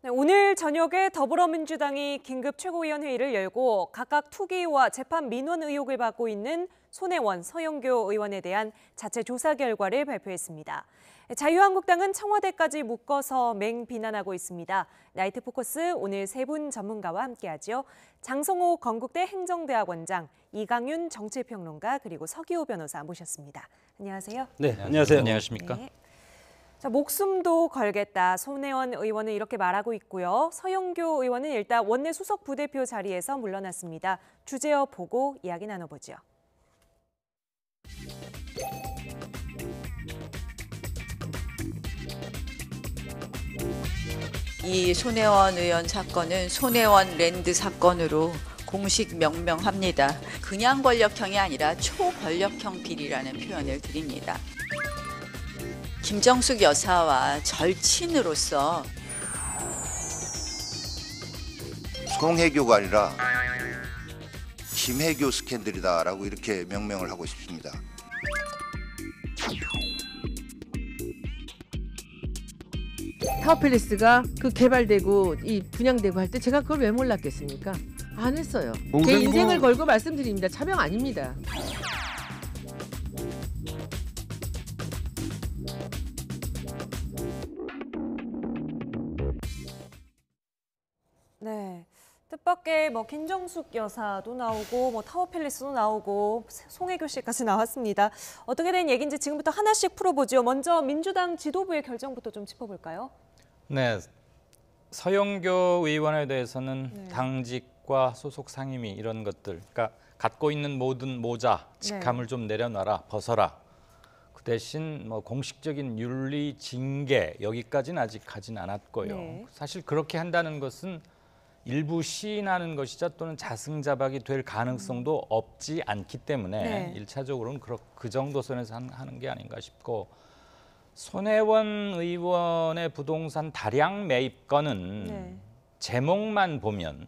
네, 오늘 저녁에 더불어민주당이 긴급 최고위원회의를 열고 각각 투기와 재판 민원 의혹을 받고 있는 손혜원, 서영교 의원에 대한 자체 조사 결과를 발표했습니다. 자유한국당은 청와대까지 묶어서 맹비난하고 있습니다. 나이트 포커스 오늘 세 분 전문가와 함께하죠. 장성호 건국대 행정대학원장, 이강윤 정치평론가 그리고 서기호 변호사 모셨습니다. 안녕하세요. 네, 안녕하세요. 안녕하십니까? 네. 자, 목숨도 걸겠다. 손혜원 의원은 이렇게 말하고 있고요. 서영교 의원은 일단 원내 수석 부대표 자리에서 물러났습니다. 주제어 보고 이야기 나눠보죠. 이 손혜원 의원 사건은 손혜원 랜드 사건으로 공식 명명합니다. 그냥 권력형이 아니라 초권력형 비리라는 표현을 드립니다. 김정숙 여사와 절친으로서 송혜교가 아니라 김혜교 스캔들이다라고 이렇게 명명을 하고 싶습니다. 타워팰리스가 그 개발되고 이 분양되고 할 때 제가 그걸 왜 몰랐겠습니까? 안 했어요. 제 인생을 걸고 말씀드립니다. 차명 아닙니다. 네. 뜻밖의 김정숙 여사도 나오고 타워팰리스도 나오고 송혜교 씨까지 나왔습니다. 어떻게 된 얘기인지 지금부터 하나씩 풀어보죠. 먼저 민주당 지도부의 결정부터 좀 짚어볼까요? 네, 서영교 의원에 대해서는 네. 당직과 소속 상임위 이런 것들, 그러니까 갖고 있는 모든 모자, 직함을 좀 내려놔라, 벗어라. 그 대신 공식적인 윤리 징계 여기까지는 아직 가진 않았고요. 네. 사실 그렇게 한다는 것은 일부 시인하는 것이자 또는 자승자박이 될 가능성도 없지 않기 때문에 네. 일차적으로는 그 정도 선에서 하는 게 아닌가 싶고, 손혜원 의원의 부동산 다량 매입 건은 네. 제목만 보면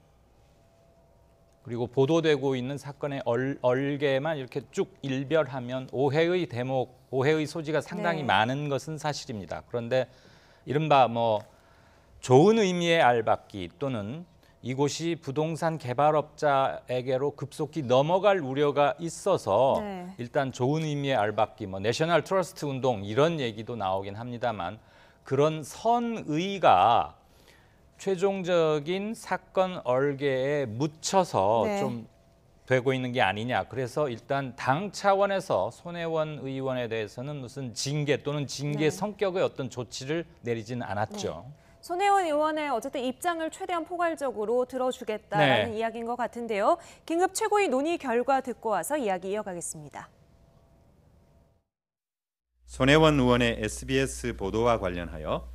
그리고 보도되고 있는 사건의 얼개만 이렇게 쭉 일별하면 오해의 대목, 오해의 소지가 상당히 네. 많은 것은 사실입니다. 그런데 이른바 좋은 의미의 알박기 또는 이곳이 부동산 개발업자에게로 급속히 넘어갈 우려가 있어서 네. 일단 좋은 의미의 알박기, 내셔널 트러스트 운동 이런 얘기도 나오긴 합니다만, 그런 선의가 최종적인 사건 얼개에 묻혀서 네. 좀 되고 있는 게 아니냐. 그래서 일단 당 차원에서 손혜원 의원에 대해서는 무슨 징계 또는 징계 네. 성격의 어떤 조치를 내리지는 않았죠. 네. 손혜원 의원의 어쨌든 입장을 최대한 포괄적으로 들어주겠다라는 네. 이야기인 것 같은데요. 긴급 최고위 논의 결과 듣고 와서 이야기 이어가겠습니다. 손혜원 의원의 SBS 보도와 관련하여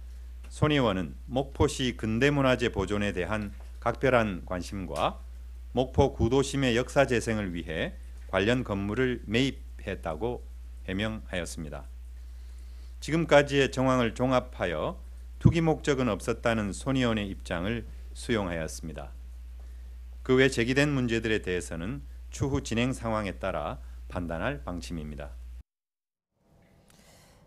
손 의원은 목포시 근대문화재 보존에 대한 각별한 관심과 목포 구도심의 역사 재생을 위해 관련 건물을 매입했다고 해명하였습니다. 지금까지의 정황을 종합하여 투기 목적은 없었다는 손 의원의 입장을 수용하였습니다. 그 외 제기된 문제들에 대해서는 추후 진행 상황에 따라 판단할 방침입니다.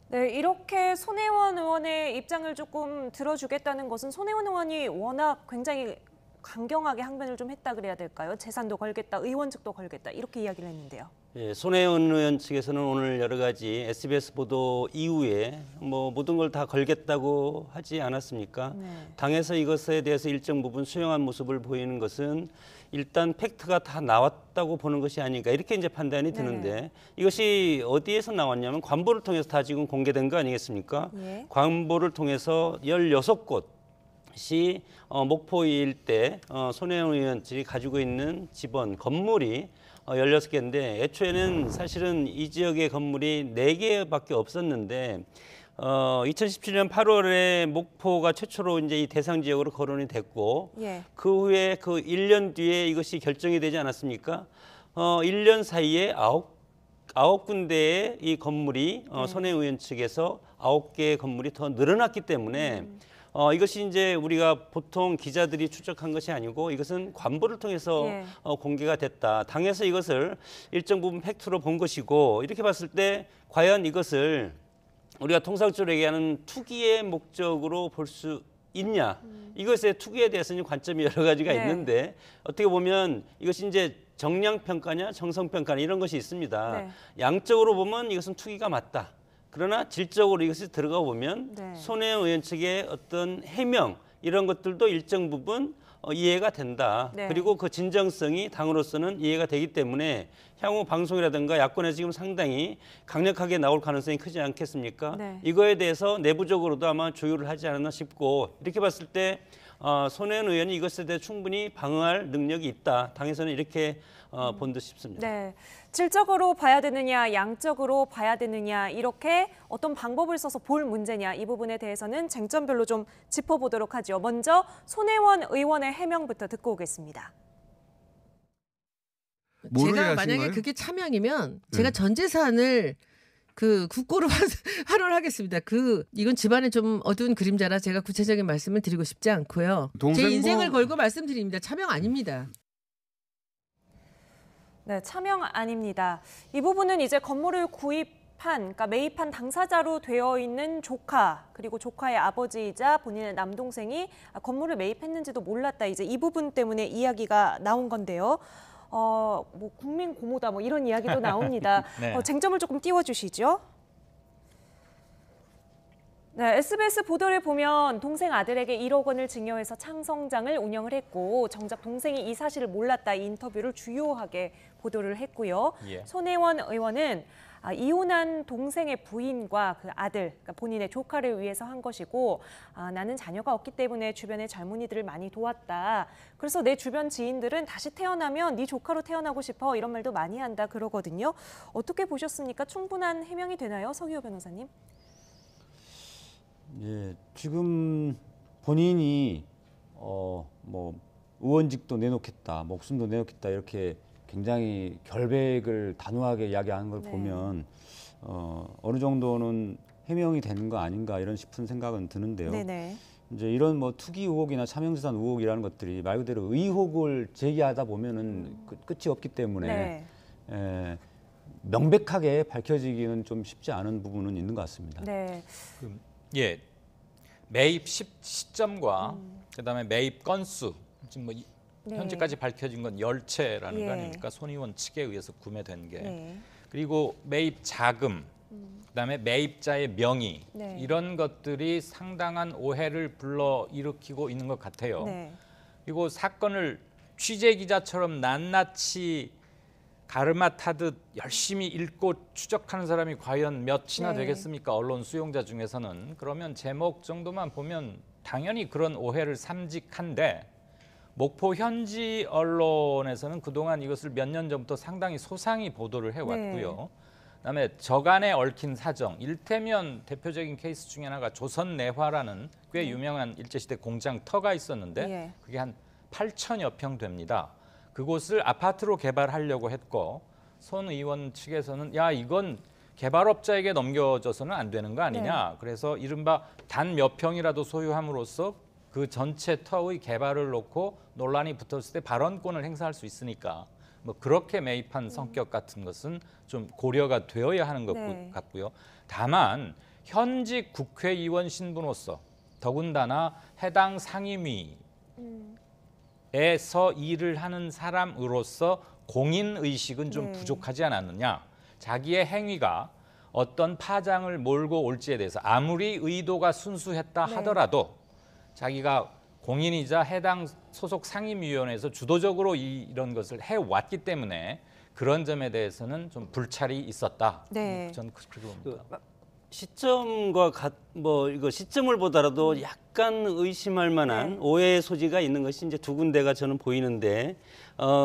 네, 이렇게 손혜원 의원의 입장을 조금 들어주겠다는 것은 손혜원 의원이 워낙 굉장히 강경하게 항변을 좀 했다 그래야 될까요? 재산도 걸겠다, 의원직도 걸겠다 이렇게 이야기를 했는데요. 예, 손혜원 의원 측에서는 오늘 여러 가지 SBS 보도 이후에 모든 걸 다 걸겠다고 하지 않았습니까? 네. 당에서 이것에 대해서 일정 부분 수용한 모습을 보이는 것은 일단 팩트가 다 나왔다고 보는 것이 아닌가 이렇게 이제 판단이 드는데, 이것이 어디에서 나왔냐면 관보를 통해서 다 지금 공개된 거 아니겠습니까? 예. 관보를 통해서 16곳이 목포 일대 손혜원 의원들이 가지고 있는 집원 건물이 16개인데, 애초에는 사실은 이 지역의 건물이 4개밖에 없었는데 2017년 8월에 목포가 최초로 이제 이 대상 지역으로 거론이 됐고, 예. 그 후에 그 1년 뒤에 이것이 결정이 되지 않았습니까? 1년 사이에 9군데의 이 건물이 손혜원 의원 측에서 9개의 건물이 더 늘어났기 때문에 이것이 이제 우리가 보통 기자들이 추적한 것이 아니고 이것은 관보를 통해서 예. 공개가 됐다. 당에서 이것을 일정 부분 팩트로 본 것이고, 이렇게 봤을 때 과연 이것을 우리가 통상적으로 얘기하는 투기의 목적으로 볼 수 있냐? 이것의 투기에 대해서는 관점이 여러 가지가 네. 있는데 어떻게 보면 이것이 이제 정량 평가냐, 정성 평가냐 이런 것이 있습니다. 네. 양적으로 보면 이것은 투기가 맞다. 그러나 질적으로 이것이 들어가 보면 네. 손혜원 의원 측의 어떤 해명 이런 것들도 일정 부분 이해가 된다. 네. 그리고 그 진정성이 당으로서는 이해가 되기 때문에 향후 방송이라든가 야권에서 지금 상당히 강력하게 나올 가능성이 크지 않겠습니까? 네. 이거에 대해서 내부적으로도 아마 조율을 하지 않았나 싶고 이렇게 봤을 때 손혜원 의원이 이것에 대해 충분히 방어할 능력이 있다. 당에서는 이렇게 본 듯 싶습니다. 네, 질적으로 봐야 되느냐, 양적으로 봐야 되느냐 이렇게 어떤 방법을 써서 볼 문제냐 이 부분에 대해서는 쟁점별로 좀 짚어보도록 하죠. 먼저 손혜원 의원의 해명부터 듣고 오겠습니다. 제가 만약에 그게 차명이면 제가 전 재산을 그 국고로 환원하겠습니다. 이건 집안에 좀 어두운 그림자라 제가 구체적인 말씀을 드리고 싶지 않고요. 제 인생을 걸고 말씀드립니다. 차명 아닙니다. 네, 차명 아닙니다. 이 부분은 이제 건물을 그러니까 매입한 당사자로 되어 있는 조카 그리고 조카의 아버지이자 본인의 남동생이 건물을 매입했는지도 몰랐다. 이제 이 부분 때문에 이야기가 나온 건데요. 뭐 국민 고모다 뭐 이런 이야기도 나옵니다. 네. 쟁점을 조금 띄워주시죠. 네, SBS 보도를 보면 동생 아들에게 1억 원을 증여해서 창성장을 운영을 했고 정작 동생이 이 사실을 몰랐다 이 인터뷰를 주요하게 보도를 했고요. 예. 손혜원 의원은 이혼한 동생의 부인과 그 아들, 그러니까 본인의 조카를 위해서 한 것이고 나는 자녀가 없기 때문에 주변의 젊은이들을 많이 도왔다. 그래서 내 주변 지인들은 다시 태어나면 네 조카로 태어나고 싶어 이런 말도 많이 한다 그러거든요. 어떻게 보셨습니까? 충분한 해명이 되나요? 서기호 변호사님? 예, 지금 본인이 뭐 의원직도 내놓겠다, 목숨도 내놓겠다 이렇게 굉장히 결백을 단호하게 이야기하는 걸 네. 보면 어느 정도는 해명이 되는 거 아닌가 이런 싶은 생각은 드는데요. 네네. 이제 이런 뭐 투기 의혹이나 차명재산 의혹이라는 것들이 말 그대로 의혹을 제기하다 보면은 끝이 없기 때문에 네. 명백하게 밝혀지기는 좀 쉽지 않은 부분은 있는 것 같습니다. 네. 예, 매입 시점과 그다음에 매입 건수 지금 뭐 네. 현재까지 밝혀진 건 10채라는 예. 거 아닙니까? 손 의원 측에 의해서 구매된 게. 네. 그리고 매입 자금, 그다음에 매입자의 명의 네. 이런 것들이 상당한 오해를 불러 일으키고 있는 것 같아요. 네. 그리고 사건을 취재 기자처럼 낱낱이 가르마 타듯 열심히 읽고 추적하는 사람이 과연 몇이나 네. 되겠습니까? 언론 수용자 중에서는. 그러면 제목 정도만 보면 당연히 그런 오해를 삼직한데 목포 현지 언론에서는 그동안 이것을 몇 년 전부터 상당히 소상히 보도를 해왔고요. 네. 그다음에 저간에 얽힌 사정, 일테면 대표적인 케이스 중에 하나가 조선내화라는 꽤 유명한 일제시대 공장 터가 있었는데 예. 그게 한 8천여 평 됩니다. 그곳을 아파트로 개발하려고 했고 손 의원 측에서는 야 이건 개발업자에게 넘겨져서는 안 되는 거 아니냐. 네. 그래서 이른바 단 몇 평이라도 소유함으로써 그 전체 터의 개발을 놓고 논란이 붙었을 때 발언권을 행사할 수 있으니까 뭐 그렇게 매입한 성격 같은 것은 좀 고려가 되어야 하는 것 네. 같고요. 다만 현직 국회의원 신분으로서 더군다나 해당 상임위 에서 일을 하는 사람으로서 공인 의식은 좀 네. 부족하지 않았느냐. 자기의 행위가 어떤 파장을 몰고 올지에 대해서 아무리 의도가 순수했다 네. 하더라도 자기가 공인이자 해당 소속 상임위원회에서 주도적으로 이런 것을 해왔기 때문에 그런 점에 대해서는 좀 불찰이 있었다. 네. 저는 그렇게 봅니다. 시점과 뭐 이거 시점을 보더라도 약간 의심할 만한 네. 오해의 소지가 있는 것이 이제 두 군데가 저는 보이는데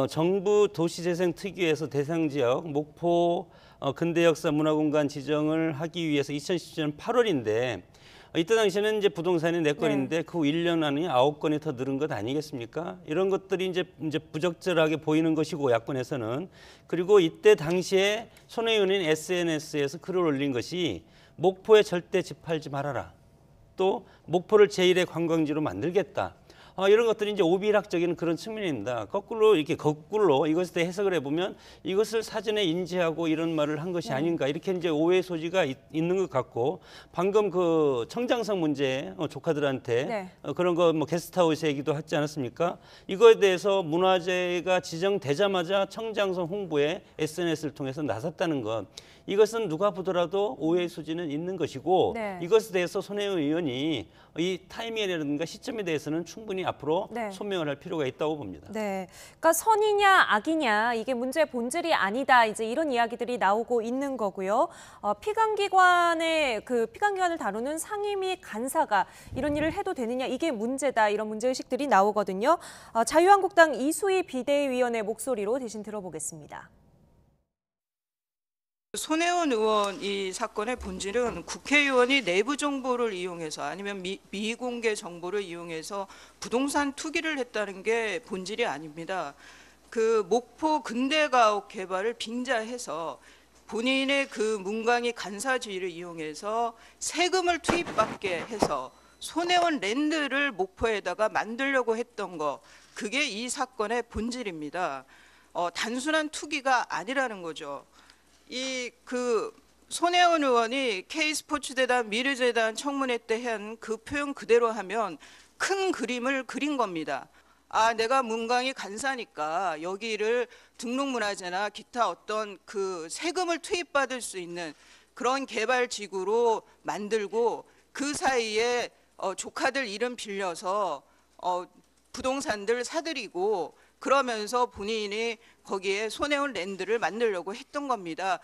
정부 도시재생특위에서 대상 지역 목포 근대역사문화공간 지정을 하기 위해서 2017년 8월인데 이때 당시에는 이제 부동산이 4건인데 네. 그 후 1년 안에 9건이 더 늘은 것 아니겠습니까? 이런 것들이 이제 부적절하게 보이는 것이고 야권에서는 그리고 이때 당시에 손 의원인 SNS에서 글을 올린 것이 목포에 절대 집 팔지 말아라. 또 목포를 제1의 관광지로 만들겠다. 이런 것들이 이제 오비락적인 그런 측면입니다. 거꾸로 이것에 대해 해석을 해보면 이것을 사전에 인지하고 이런 말을 한 것이 아닌가 이렇게 이제 오해 소지가 있는 것 같고 방금 그 청장성 문제 조카들한테 그런 거 뭐 게스트하우스 얘기도 하지 않았습니까? 이거에 대해서 문화재가 지정되자마자 청장성 홍보에 SNS를 통해서 나섰다는 것. 이것은 누가 보더라도 오해의 소지는 있는 것이고 이것에 대해서 손혜원 의원이 이 타이밍이라든가 시점에 대해서는 충분히 앞으로 소명을 할 필요가 있다고 봅니다. 네, 그러니까 선이냐 악이냐 이게 문제의 본질이 아니다 이제 이런 이야기들이 나오고 있는 거고요. 피감기관의 피감기관을 다루는 상임위 간사가 이런 일을 해도 되느냐 이게 문제다 이런 문제의식들이 나오거든요. 자유한국당 이수희 비대위원의 목소리로 대신 들어보겠습니다. 손혜원 의원 이 사건의 본질은 국회의원이 내부 정보를 이용해서 아니면 미공개 정보를 이용해서 부동산 투기를 했다는 게 본질이 아닙니다. 그 목포 근대가옥 개발을 빙자해서 본인의 그 문광희 간사 지위를 이용해서 세금을 투입받게 해서 손혜원 랜드를 목포에다가 만들려고 했던 거 그게 이 사건의 본질입니다. 단순한 투기가 아니라는 거죠. 손혜원 의원이 K스포츠재단 미르재단 청문회 때 한 그 표현 그대로 하면 큰 그림을 그린 겁니다. 내가 문광희 간사니까 여기를 등록문화재나 기타 어떤 그 세금을 투입받을 수 있는 그런 개발지구로 만들고 그 사이에 조카들 이름 빌려서 부동산들 사들이고 그러면서 본인이 거기에 손혜원 랜드를 만들려고 했던 겁니다.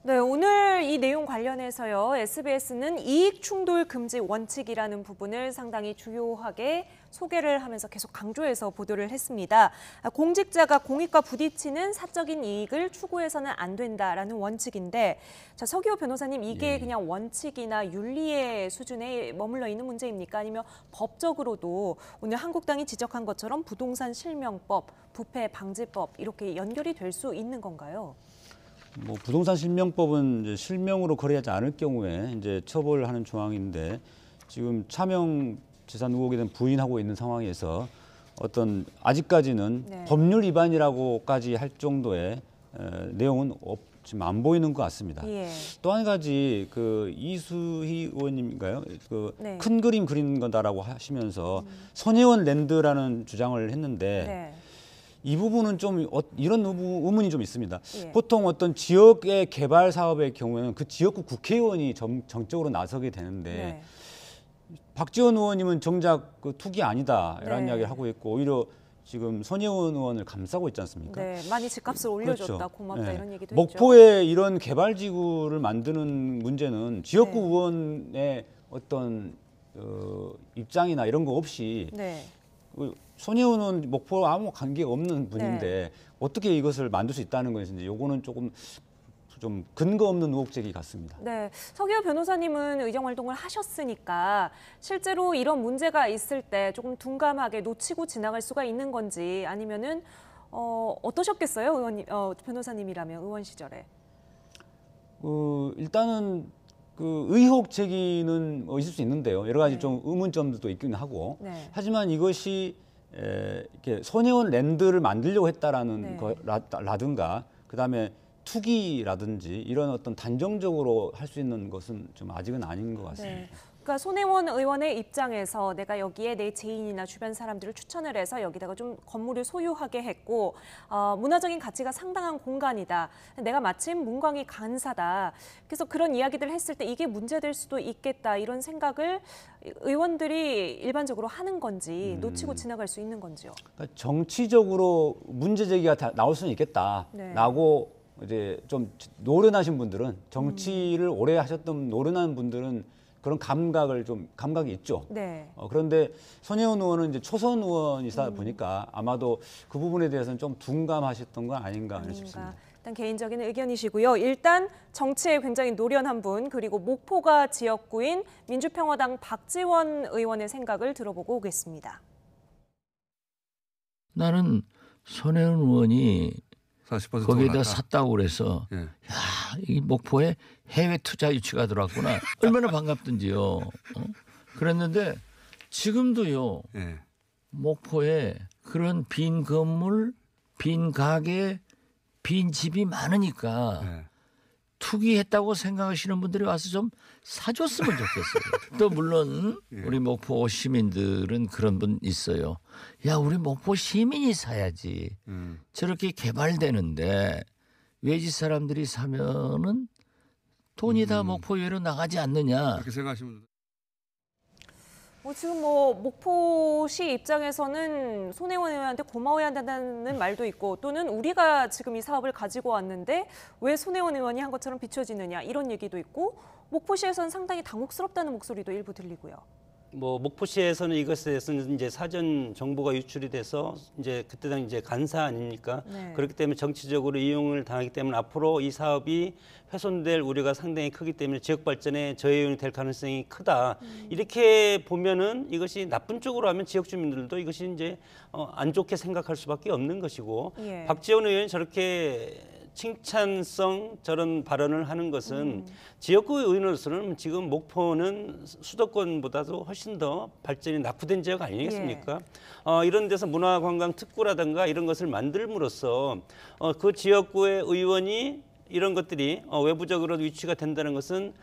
네, 오늘 이 내용 관련해서요. SBS는 이익 충돌 금지 원칙이라는 부분을 상당히 주요하게 소개를 하면서 계속 강조해서 보도를 했습니다. 공직자가 공익과 부딪히는 사적인 이익을 추구해서는 안 된다라는 원칙인데 자, 서기호 변호사님 이게 그냥 원칙이나 윤리의 수준에 머물러 있는 문제입니까? 아니면 법적으로도 오늘 한국당이 지적한 것처럼 부동산 실명법, 부패 방지법 이렇게 연결이 될 수 있는 건가요? 뭐 부동산 실명법은 이제 실명으로 거래하지 않을 경우에 이제 처벌하는 조항인데 지금 차명 재산 의혹에 대한 부인하고 있는 상황에서 어떤 아직까지는 법률 위반이라고까지 할 정도의 내용은 지금 안 보이는 것 같습니다. 또 한 가지 그 이수희 의원님인가요? 큰 그림 그리는 거다라고 하시면서 손혜원 랜드라는 주장을 했는데. 이 부분은 좀 이런 의문이 좀 있습니다. 보통 어떤 지역의 개발 사업의 경우에는 그 지역구 국회의원이 정적으로 나서게 되는데 박지원 의원님은 정작 그 투기 아니다 이런 이야기를 하고 있고 오히려 지금 손혜원 의원을 감싸고 있지 않습니까? 많이 집값을 올려줬다, 그렇죠. 고맙다 이런 얘기도 목포에 이런 개발지구를 만드는 문제는 지역구 의원의 어떤 입장이나 이런 거 없이 손혜원은 목포와 아무 관계가 없는 분인데 어떻게 이것을 만들 수 있다는 것인지 요거는 조금 좀 근거 없는 의혹 제기 같습니다. 네, 서기호 변호사님은 의정 활동을 하셨으니까 실제로 이런 문제가 있을 때 조금 둔감하게 놓치고 지나갈 수가 있는 건지 아니면은 어떠셨겠어요, 의원님, 변호사님이라면 의원 시절에? 일단은 그 의혹 제기는 있을 수 있는데요. 여러 가지 좀 의문점도 있긴 하고 하지만 이것이 이렇게 손혜원 랜드를 만들려고 했다라는 거라든가 그다음에 투기라든지 이런 어떤 단정적으로 할 수 있는 것은 좀 아직은 아닌 것 같습니다. 그러니까 손혜원 의원의 입장에서 내가 여기에 내 지인이나 주변 사람들을 추천을 해서 여기다가 좀 건물을 소유하게 했고 문화적인 가치가 상당한 공간이다. 내가 마침 문광희 간사다. 그래서 그런 이야기들을 했을 때 이게 문제될 수도 있겠다. 이런 생각을 의원들이 일반적으로 하는 건지 놓치고 지나갈 수 있는 건지요. 그러니까 정치적으로 문제 제기가 나올 수는 있겠다라고 이제 좀 노련하신 분들은 정치를 오래 하셨던 노련한 분들은 그런 감각이 있죠. 그런데 손혜원 의원은 이제 초선 의원이다 보니까 아마도 그 부분에 대해서는 좀 둔감하셨던 건 아닌가 싶습니다. 일단 개인적인 의견이시고요. 일단 정치에 굉장히 노련한 분 그리고 목포가 지역구인 민주평화당 박지원 의원의 생각을 들어보고 오겠습니다. 나는 손혜원 의원이 40% 거기에다 샀다고 그래서 야, 이 목포에 해외 투자 유치가 들어왔구나. 얼마나 반갑든지요. 그랬는데 지금도요. 예. 목포에 그런 빈 건물, 빈 가게, 빈 집이 많으니까 예. 투기했다고 생각하시는 분들이 와서 좀 사줬으면 좋겠어요. 또 물론 우리 목포 시민들은 그런 분 있어요. 야, 우리 목포 시민이 사야지. 저렇게 개발되는데 외지 사람들이 사면은 돈이 다 목포 외로 나가지 않느냐. 그렇게 생각하시면 지금 뭐 목포시 입장에서는 손혜원 의원한테 고마워야 한다는 말도 있고 또는 우리가 지금 이 사업을 가지고 왔는데 왜 손혜원 의원이 한 것처럼 비춰지느냐 이런 얘기도 있고 목포시에서는 상당히 당혹스럽다는 목소리도 일부 들리고요. 뭐 목포시에서는 이것에 대해서는 이제 사전 정보가 유출이 돼서 이제 그때 당 이제 간사 아닙니까? 네. 그렇기 때문에 정치적으로 이용을 당하기 때문에 앞으로 이 사업이 훼손될 우려가 상당히 크기 때문에 지역 발전에 저해용이 될 가능성이 크다. 이렇게 보면은 이것이 나쁜 쪽으로 하면 지역 주민들도 이것이 이제 안 좋게 생각할 수밖에 없는 것이고 예. 박지원 의원이 저렇게 칭찬성 저런 발언을 하는 것은 지역구 의원으로서는 지금 목포는 수도권보다도 훨씬 더 발전이 낙후된 지역 아니겠습니까? 이런 데서 문화관광 특구라든가 이런 것을 만들므로써 그 지역구의 의원이 이런 것들이 외부적으로 위치가 된다는 것은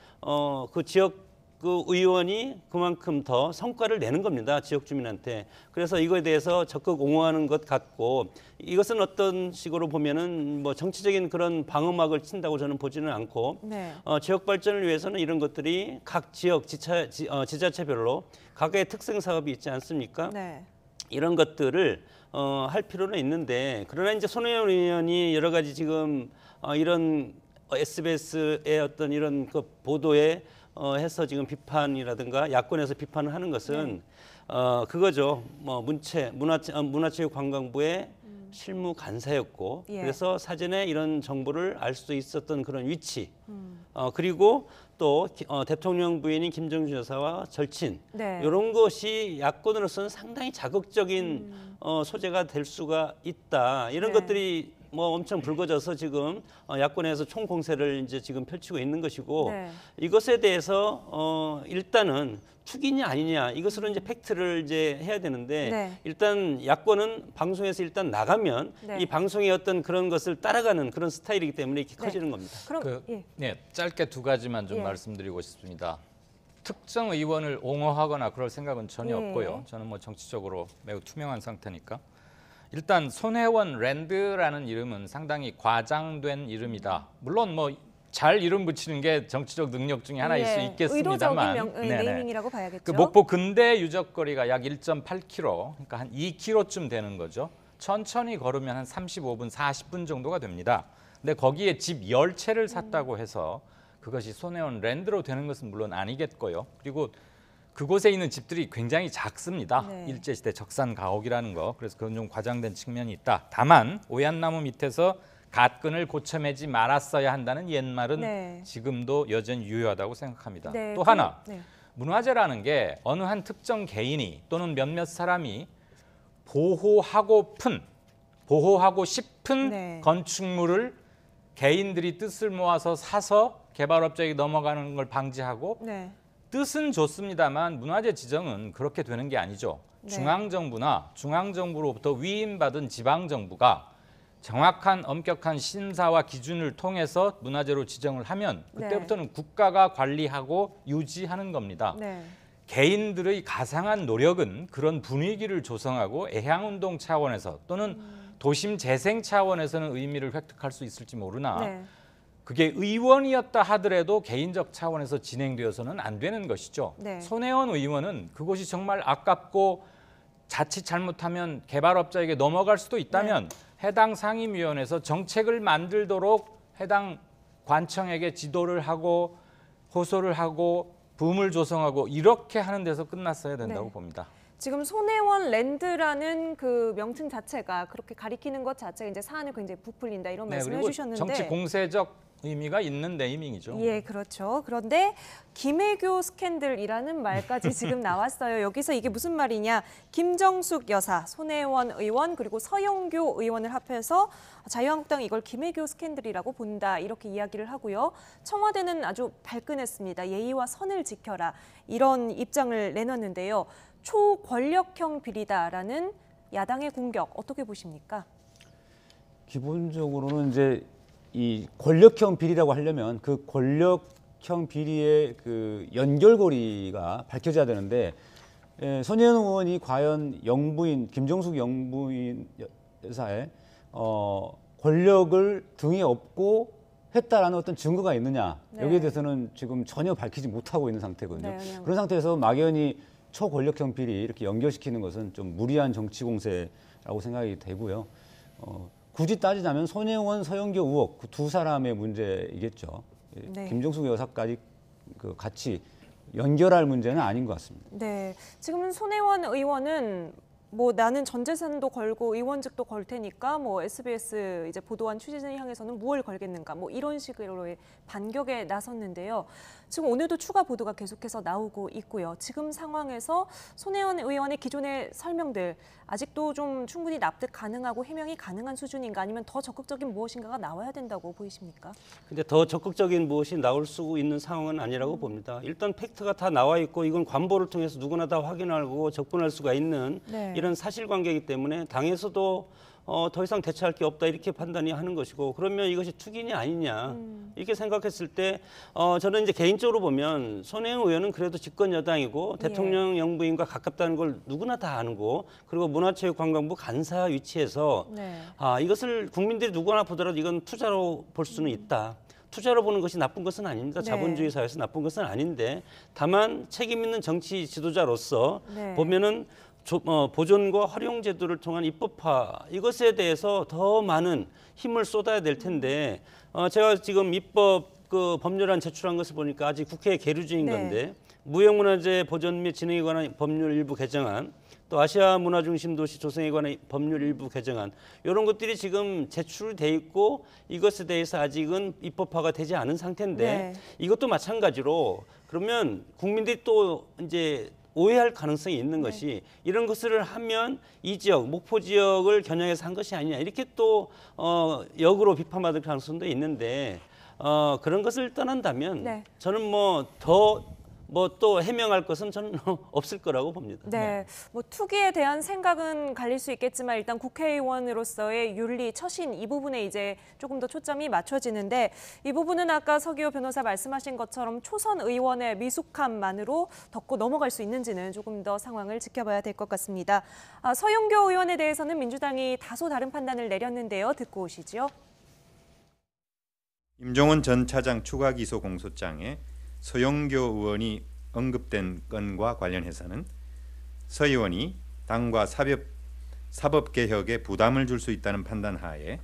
그 지역 그 의원이 그만큼 더 성과를 내는 겁니다. 지역 주민한테. 그래서 이거에 대해서 적극 옹호하는 것 같고 이것은 어떤 식으로 보면은 뭐 정치적인 그런 방어막을 친다고 저는 보지는 않고 네. 지역 발전을 위해서는 이런 것들이 각 지역 지자체별로 각의 특성 사업이 있지 않습니까? 네. 이런 것들을 할 필요는 있는데 그러나 이제 손혜원 의원이 여러 가지 지금 이런 SBS의 어떤 이런 그 보도에 해서 지금 비판이라든가 야권에서 비판을 하는 것은 그거죠. 뭐 문화체육관광부의 실무 간사였고 예. 그래서 사전에 이런 정보를 알 수 있었던 그런 위치 그리고 또 대통령 부인인 김정주 여사와 절친 네. 이런 것이 야권으로서는 상당히 자극적인 소재가 될 수가 있다. 이런 네. 것들이 뭐 엄청 불거져서 지금 야권에서 총공세를 이제 지금 펼치고 있는 것이고 네. 이것에 대해서 일단은 투기냐 아니냐 이것으로 이제 팩트를 이제 해야 되는데 네. 일단 야권은 방송에서 일단 나가면 네. 이 방송의 어떤 그런 것을 따라가는 그런 스타일이기 때문에 이렇게 네. 커지는 겁니다. 그럼 네, 짧게 두 가지만 좀 예. 말씀드리고 싶습니다. 특정 의원을 옹호하거나 그럴 생각은 전혀 예. 없고요. 저는 뭐 정치적으로 매우 투명한 상태니까. 일단 손혜원 랜드라는 이름은 상당히 과장된 이름이다. 물론 뭐 잘 이름 붙이는 게 정치적 능력 중에 하나일 수 있겠습니다만 의도적인 네이밍이라고 봐야겠죠. 그 목포 근대 유적거리가 약 1.8km, 그러니까 한 2km쯤 되는 거죠. 천천히 걸으면 한 35분, 40분 정도가 됩니다. 근데 거기에 집 10채를 샀다고 해서 그것이 손혜원 랜드로 되는 것은 물론 아니겠고요. 그리고 그곳에 있는 집들이 굉장히 작습니다. 네. 일제시대 적산 가옥이라는 거. 그래서 그건 좀 과장된 측면이 있다. 다만 오얏나무 밑에서 갓근을 고쳐매지 말았어야 한다는 옛말은 네. 지금도 여전히 유효하다고 생각합니다. 네, 또 하나, 네. 문화재라는 게 어느 한 특정 개인이 또는 몇몇 사람이 보호하고 싶은 네. 건축물을 개인들이 뜻을 모아서 사서 개발업자에게 넘어가는 걸 방지하고 네. 뜻은 좋습니다만 문화재 지정은 그렇게 되는 게 아니죠. 네. 중앙정부나 중앙정부로부터 위임받은 지방정부가 정확한 엄격한 심사와 기준을 통해서 문화재로 지정을 하면 그때부터는 국가가 관리하고 유지하는 겁니다. 네. 개인들의 가상한 노력은 그런 분위기를 조성하고 애향운동 차원에서 또는 도심 재생 차원에서는 의미를 획득할 수 있을지 모르나 네. 그게 의원이었다 하더라도 개인적 차원에서 진행되어서는 안 되는 것이죠. 네. 손혜원 의원은 그것이 정말 아깝고 자칫 잘못하면 개발업자에게 넘어갈 수도 있다면 해당 상임위원회에서 정책을 만들도록 해당 관청에게 지도를 하고 호소를 하고 붐을 조성하고 이렇게 하는 데서 끝났어야 된다고 봅니다. 지금 손혜원 랜드라는 그 명칭 자체가 그렇게 가리키는 것 자체가 이제 사안을 굉장히 부풀린다 이런 말씀을 그리고 해주셨는데 정치 공세적 의미가 있는 네이밍이죠. 예, 그렇죠. 그런데 김혜교 스캔들이라는 말까지 지금 나왔어요. 여기서 이게 무슨 말이냐? 김정숙 여사, 손혜원 의원 그리고 서영교 의원을 합해서 자유한국당이 이걸 김혜교 스캔들이라고 본다 이렇게 이야기를 하고요. 청와대는 아주 발끈했습니다. 예의와 선을 지켜라 이런 입장을 내놨는데요. 초권력형 비리다라는 야당의 공격 어떻게 보십니까? 기본적으로는 이제 이 권력형 비리라고 하려면 그 권력형 비리의 그 연결고리가 밝혀져야 되는데 손혜원 의원이 과연 영부인 김정숙 영부인 여사의 권력을 등에 업고 했다라는 어떤 증거가 있느냐 여기에 대해서는 지금 전혀 밝히지 못하고 있는 상태거든요. 그런 상태에서 막연히 초권력형 비리 이렇게 연결시키는 것은 좀 무리한 정치 공세라고 생각이 되고요. 굳이 따지자면 손혜원, 서영교 의혹 그 두 사람의 문제이겠죠. 김정숙 여사까지 같이 연결할 문제는 아닌 것 같습니다. 네, 지금은 손혜원 의원은 뭐 나는 전 재산도 걸고 의원직도 걸 테니까 뭐 SBS 이제 보도한 취재진을 향해서는 무엇을 걸겠는가 뭐 이런 식으로의 반격에 나섰는데요. 지금 오늘도 추가 보도가 계속해서 나오고 있고요. 지금 상황에서 손혜원 의원의 기존의 설명들 아직도 좀 충분히 납득 가능하고 해명이 가능한 수준인가 아니면 더 적극적인 무엇인가가 나와야 된다고 보이십니까? 근데 더 적극적인 무엇이 나올 수 있는 상황은 아니라고 봅니다. 일단 팩트가 다 나와 있고 이건 관보를 통해서 누구나 다 확인하고 접근할 수가 있는 이런 사실관계이기 때문에 당에서도 더 이상 대처할 게 없다 이렇게 판단이 하는 것이고 그러면 이것이 투기냐 아니냐 이렇게 생각했을 때 저는 이제 개인적으로 보면 손혜원 의원은 그래도 집권 여당이고 대통령 영부인과 가깝다는 걸 누구나 다 아는 거 그리고 문화체육관광부 간사 위치에서 이것을 국민들이 누구나 보더라도 이건 투자로 볼 수는 있다. 투자로 보는 것이 나쁜 것은 아닙니다. 자본주의 사회에서 나쁜 것은 아닌데 다만 책임 있는 정치 지도자로서 보면은 보존과 활용 제도를 통한 입법화 이것에 대해서 더 많은 힘을 쏟아야 될 텐데 제가 지금 입법 그 법률안 제출한 것을 보니까 아직 국회에 계류 중인 건데 무형문화재 보존 및 진흥에 관한 법률 일부 개정안 또 아시아 문화중심 도시 조성에 관한 법률 일부 개정안 이런 것들이 지금 제출돼 있고 이것에 대해서 아직은 입법화가 되지 않은 상태인데 이것도 마찬가지로 그러면 국민들이 또 이제 오해할 가능성이 있는 것이 이런 것을 하면 이 지역, 목포 지역을 겨냥해서 한 것이 아니냐 이렇게 또 역으로 비판받을 가능성도 있는데 그런 것을 떠난다면 저는 또 해명할 것은 저는 없을 거라고 봅니다. 네, 뭐 투기에 대한 생각은 갈릴 수 있겠지만 일단 국회의원으로서의 윤리, 처신 이 부분에 이제 조금 더 초점이 맞춰지는데 이 부분은 아까 서기호 변호사 말씀하신 것처럼 초선 의원의 미숙함만으로 덮고 넘어갈 수 있는지는 조금 더 상황을 지켜봐야 될 것 같습니다. 서영교 의원에 대해서는 민주당이 다소 다른 판단을 내렸는데요. 듣고 오시죠. 임종원 전 차장 추가 기소 공소장에 서영교 의원이 언급된 건과 관련해서는 서 의원이 당과 사법개혁에 부담을 줄 수 있다는 판단하에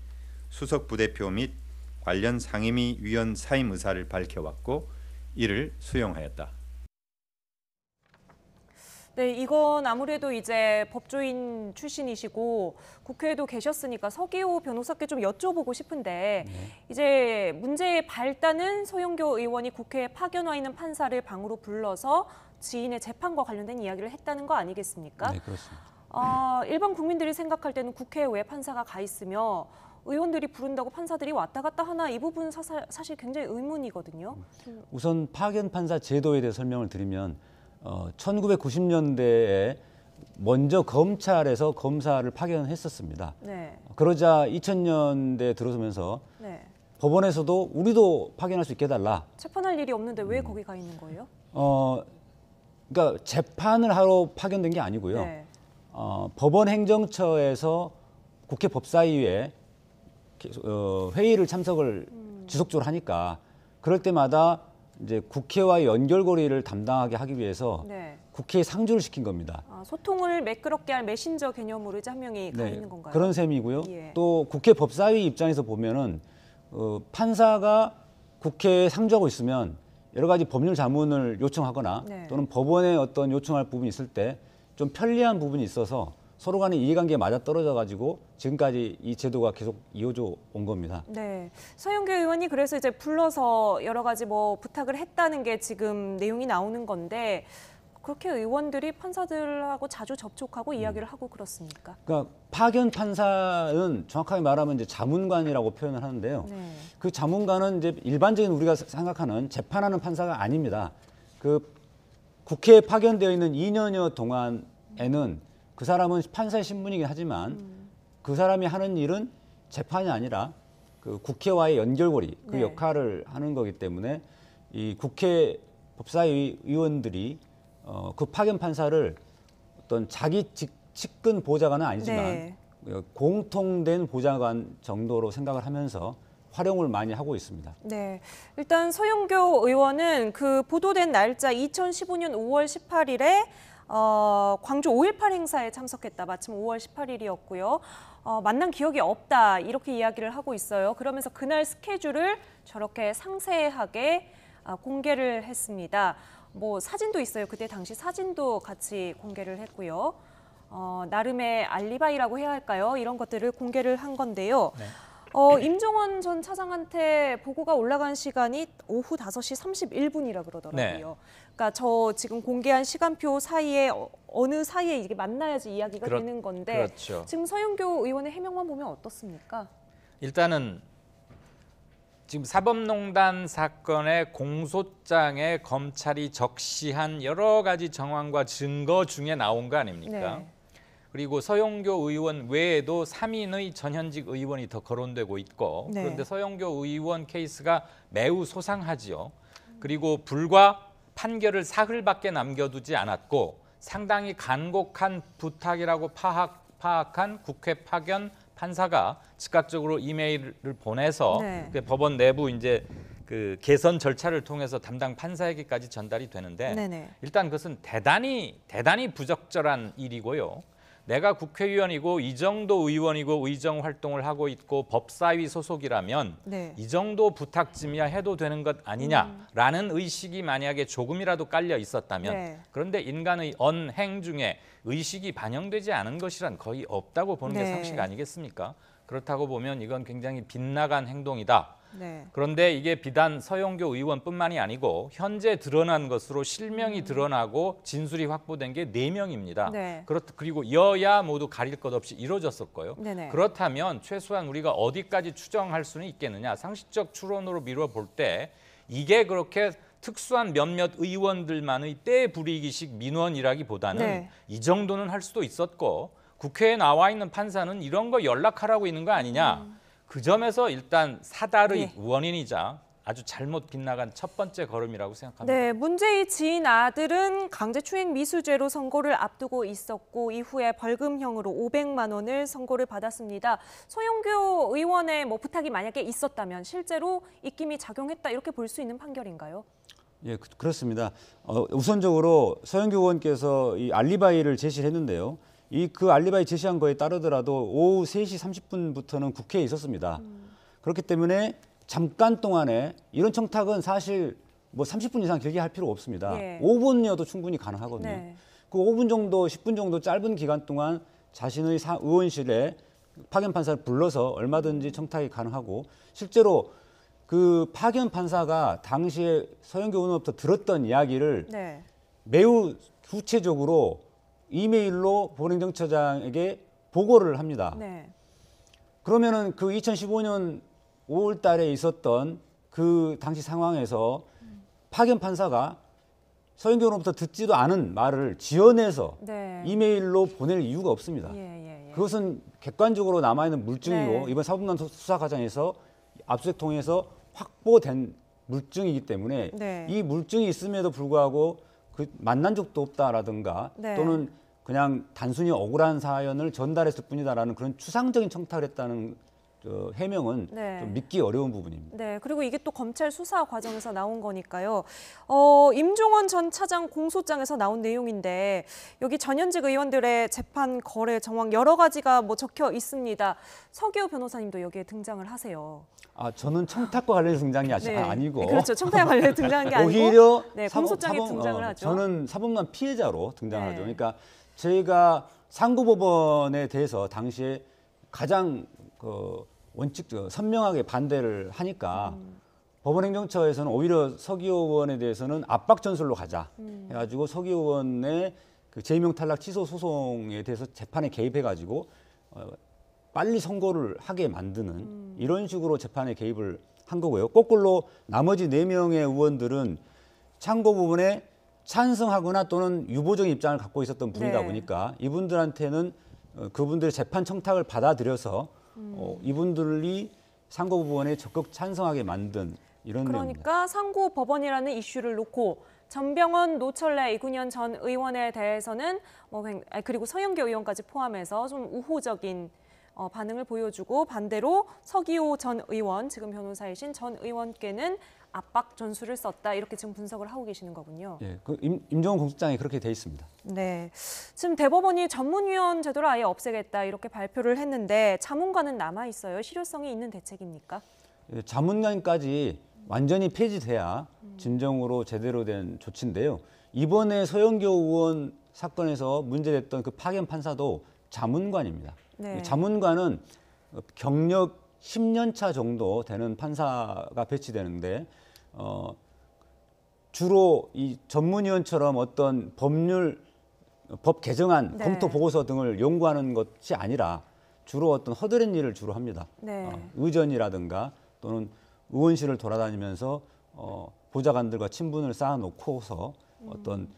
수석 부대표 및 관련 상임위 위원 사임 의사를 밝혀왔고 이를 수용하였다. 네, 이건 아무래도 이제 법조인 출신이시고 국회에도 계셨으니까 서기호 변호사께 좀 여쭤보고 싶은데 이제 문제의 발단은 서영교 의원이 국회에 파견 와 있는 판사를 방으로 불러서 지인의 재판과 관련된 이야기를 했다는 거 아니겠습니까? 네, 그렇습니다. 일반 국민들이 생각할 때는 국회에 왜 판사가 가 있으며 의원들이 부른다고 판사들이 왔다 갔다 하나 이 부분 사실 굉장히 의문이거든요. 우선 파견 판사 제도에 대해 설명을 드리면 1990년대에 먼저 검찰에서 검사를 파견했었습니다. 그러자 2000년대 들어서면서 법원에서도 우리도 파견할 수 있게 해달라. 재판할 일이 없는데 왜 거기 가 있는 거예요? 그러니까 재판을 하러 파견된 게 아니고요. 법원 행정처에서 국회 법사위에 회의를 참석을 지속적으로 하니까 그럴 때마다 이제 국회와의 연결고리를 담당하게 하기 위해서 국회에 상주를 시킨 겁니다. 소통을 매끄럽게 할 메신저 개념으로 이제 한 명이 가 있는 건가요? 그런 셈이고요. 또 국회 법사위 입장에서 보면은 판사가 국회에 상주하고 있으면 여러 가지 법률 자문을 요청하거나 또는 법원에 어떤 요청할 부분이 있을 때 좀 편리한 부분이 있어서 서로 간의 이해관계가 맞아떨어져 가지고 지금까지 이 제도가 계속 이어져 온 겁니다. 네, 서영교 의원이 그래서 이제 불러서 여러 가지 뭐 부탁을 했다는 게 지금 내용이 나오는 건데 그렇게 의원들이 판사들하고 자주 접촉하고 이야기를 하고 그렇습니까? 그러니까 파견 판사는 정확하게 말하면 이제 자문관이라고 표현을 하는데요. 그 자문관은 이제 일반적인 우리가 생각하는 재판하는 판사가 아닙니다. 그 국회에 파견되어 있는 2년여 동안 그 사람은 판사의 신분이긴 하지만 그 사람이 하는 일은 재판이 아니라 그 국회와의 연결고리 그 네. 역할을 하는 거기 때문에 이 국회 법사위 의원들이 그 파견 판사를 어떤 자기 측근 보좌관은 아니지만 네. 공통된 보좌관 정도로 생각을 하면서 활용을 많이 하고 있습니다. 네, 일단 서영교 의원은 그 보도된 날짜 2015년 5월 18일에 광주 5.18 행사에 참석했다. 마침 5월 18일이었고요. 만난 기억이 없다 이렇게 이야기를 하고 있어요. 그러면서 그날 스케줄을 저렇게 상세하게 공개를 했습니다. 뭐 사진도 있어요. 그때 당시 사진도 같이 공개를 했고요. 나름의 알리바이라고 해야 할까요? 이런 것들을 공개를 한 건데요. 네. 임종원 전 차장한테 보고가 올라간 시간이 오후 5시 31분이라 그러더라고요. 네. 그러니까 저 지금 공개한 시간표 사이에 어느 사이에 이게 만나야지 이야기가 되는 건데 그렇죠. 지금 서영교 의원의 해명만 보면 어떻습니까? 일단은 지금 사법농단 사건의 공소장에 검찰이 적시한 여러 가지 정황과 증거 중에 나온 거 아닙니까? 네. 그리고 서영교 의원 외에도 3인의 전현직 의원이 더 거론되고 있고 네. 그런데 서영교 의원 케이스가 매우 소상하지요. 그리고 불과 판결을 사흘밖에 남겨두지 않았고 상당히 간곡한 부탁이라고 파악한 국회 파견 판사가 즉각적으로 이메일을 보내서 네. 그 법원 내부 이제 그 개선 절차를 통해서 담당 판사에게까지 전달이 되는데 네네. 일단 그것은 대단히 부적절한 일이고요. 내가 국회의원이고 이 정도 의원이고 의정 활동을 하고 있고 법사위 소속이라면 네. 이 정도 부탁쯤이야 해도 되는 것 아니냐라는 의식이 만약에 조금이라도 깔려 있었다면 네. 그런데 인간의 언행 중에 의식이 반영되지 않은 것이란 거의 없다고 보는 게 네. 상식 아니겠습니까? 그렇다고 보면 이건 굉장히 빗나간 행동이다. 네. 그런데 이게 비단 서영교 의원뿐만이 아니고 현재 드러난 것으로 실명이 드러나고 진술이 확보된 게 4명입니다. 네. 그리고 여야 모두 가릴 것 없이 이루어졌었고요. 네네. 그렇다면 최소한 우리가 어디까지 추정할 수는 있겠느냐. 상식적 추론으로 미뤄볼 때 이게 그렇게 특수한 몇몇 의원들만의 떼부리기식 민원이라기보다는 네. 이 정도는 할 수도 있었고 국회에 나와 있는 판사는 이런 거 연락하라고 있는 거 아니냐. 그 점에서 일단 사달의 네. 원인이자 아주 잘못 빗나간 첫 번째 걸음이라고 생각합니다. 네, 문제의 지인 아들은 강제추행 미수죄로 선고를 앞두고 있었고 이후에 벌금형으로 500만 원을 선고를 받았습니다. 서영교 의원의 뭐 부탁이 만약에 있었다면 실제로 입김이 작용했다 이렇게 볼 수 있는 판결인가요? 예, 그렇습니다. 우선적으로 서영교 의원께서 이 알리바이를 제시를 했는데요. 그 알리바이 제시한 거에 따르더라도 오후 3시 30분부터는 국회에 있었습니다. 그렇기 때문에 잠깐 동안에 이런 청탁은 사실 뭐 30분 이상 길게 할 필요가 없습니다. 예. 5분이어도 충분히 가능하거든요. 네. 그 5분 정도, 10분 정도 짧은 기간 동안 자신의 의원실에 파견 판사를 불러서 얼마든지 청탁이 가능하고 실제로 그 파견 판사가 당시에 서영교 의원으로부터 들었던 이야기를 네. 매우 구체적으로 이메일로 법원행정처장에게 보고를 합니다. 네. 그러면은 그 2015년 5월 달에 있었던 그 당시 상황에서 파견 판사가 서영교 의원으로부터 듣지도 않은 말을 지어내서 네. 이메일로 보낼 이유가 없습니다. 예. 그것은 객관적으로 남아있는 물증이고 네. 이번 사법농단 수사 과정에서 압수수색 통해서 확보된 물증이기 때문에 네. 이 물증이 있음에도 불구하고 그 만난 적도 없다라든가 네. 또는 그냥 단순히 억울한 사연을 전달했을 뿐이다라는 그런 추상적인 청탁을 했다는 해명은 네. 좀 믿기 어려운 부분입니다. 네, 그리고 이게 또 검찰 수사 과정에서 나온 거니까요. 임종원 전 차장 공소장에서 나온 내용인데 여기 전현직 의원들의 재판 거래 정황 여러 가지가 뭐 적혀 있습니다. 서기호 변호사님도 여기에 등장을 하세요. 저는 청탁과 관련해서 등장이 네. 아니고 그렇죠. 청탁에 관련 등장한 게 아니고 오히려 네, 공소장에 등장을 하죠. 저는 사법농단 피해자로 등장하죠. 네. 그러니까 저희가 상고법원에 대해서 당시에 가장 원칙 선명하게 반대를 하니까 법원행정처에서는 오히려 서기호 의원에 대해서는 압박 전술로 가자 해가지고 서기호 의원의 그 재임용 탈락 취소 소송에 대해서 재판에 개입해가지고 빨리 선고를 하게 만드는 이런 식으로 재판에 개입을 한 거고요. 거꾸로 나머지 4명의 의원들은 참고 부분에 찬성하거나 또는 유보적인 입장을 갖고 있었던 분이다 네. 보니까 이분들한테는 그분들의 재판 청탁을 받아들여서 이분들이 상고법원에 적극 찬성하게 만든 이런 내용입니다. 그러니까 상고법원이라는 이슈를 놓고 전병헌, 노철래, 이군현 전 의원에 대해서는 그리고 서영교 의원까지 포함해서 좀 우호적인 반응을 보여주고 반대로 서기호 전 의원, 지금 변호사이신 전 의원께는 압박 전술을 썼다 이렇게 지금 분석을 하고 계시는 거군요. 예, 그 임종원 공소장에 그렇게 돼 있습니다. 네, 지금 대법원이 전문위원 제도를 아예 없애겠다 이렇게 발표를 했는데 자문관은 남아 있어요. 실효성이 있는 대책입니까? 예, 자문관까지 완전히 폐지돼야 진정으로 제대로 된 조치인데요. 이번에 서영교 의원 사건에서 문제됐던 그 파견 판사도 자문관입니다. 네. 자문관은 경력 10년 차 정도 되는 판사가 배치되는데 주로 이 전문위원처럼 어떤 법 개정안, 네. 검토 보고서 등을 연구하는 것이 아니라 주로 어떤 허드렛 일을 주로 합니다. 네. 의전이라든가 또는 의원실을 돌아다니면서 보좌관들과 친분을 쌓아놓고서 어떤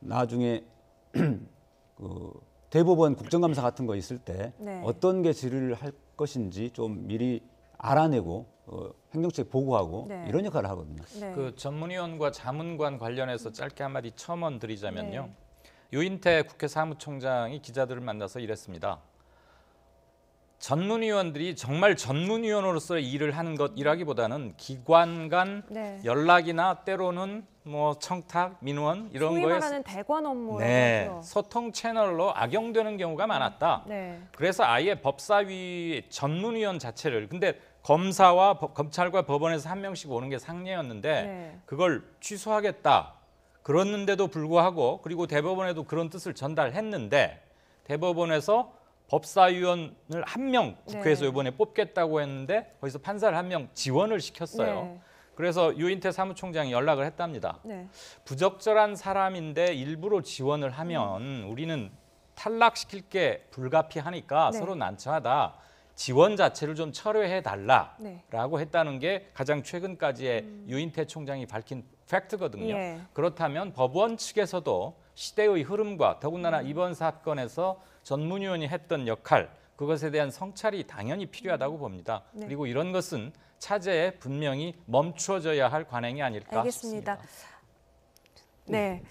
나중에 그 대법원 국정감사 같은 거 있을 때 네. 어떤 게 질의를 할 것인지 좀 미리 알아내고 행정처에 보고하고 네. 이런 역할을 하거든요. 네. 그 전문위원과 자문관 관련해서 짧게 한마디 첨언 드리자면요. 네. 유인태 국회 사무총장이 기자들을 만나서 이랬습니다. 전문위원들이 정말 전문위원으로서의 일을 하는 것이라기보다는 기관 간 네. 연락이나 때로는 뭐 청탁, 민원 이런 소위 거에 말하는 대관 업무라고 네, 하죠. 소통 채널로 악용되는 경우가 많았다. 네. 그래서 아예 법사위 전문위원 자체를 근데 검사와 검찰과 법원에서 한 명씩 오는 게 상례였는데 네. 그걸 취소하겠다. 그랬는데도 불구하고 그리고 대법원에도 그런 뜻을 전달했는데 대법원에서 법사위원을 한 명 국회에서 네. 이번에 뽑겠다고 했는데 거기서 판사를 한 명 지원을 시켰어요. 네. 그래서 유인태 사무총장이 연락을 했답니다. 네. 부적절한 사람인데 일부러 지원을 하면 우리는 탈락시킬 게 불가피하니까 네. 서로 난처하다. 지원 자체를 좀 철회해 달라라고 네. 했다는 게 가장 최근까지의 유인태 총장이 밝힌 팩트거든요. 예. 그렇다면 법원 측에서도 시대의 흐름과 더군다나 이번 사건에서 전문위원이 했던 역할 그것에 대한 성찰이 당연히 필요하다고 봅니다. 네. 그리고 이런 것은 차제에 분명히 멈춰져야 할 관행이 아닐까 알겠습니다. 싶습니다. 네,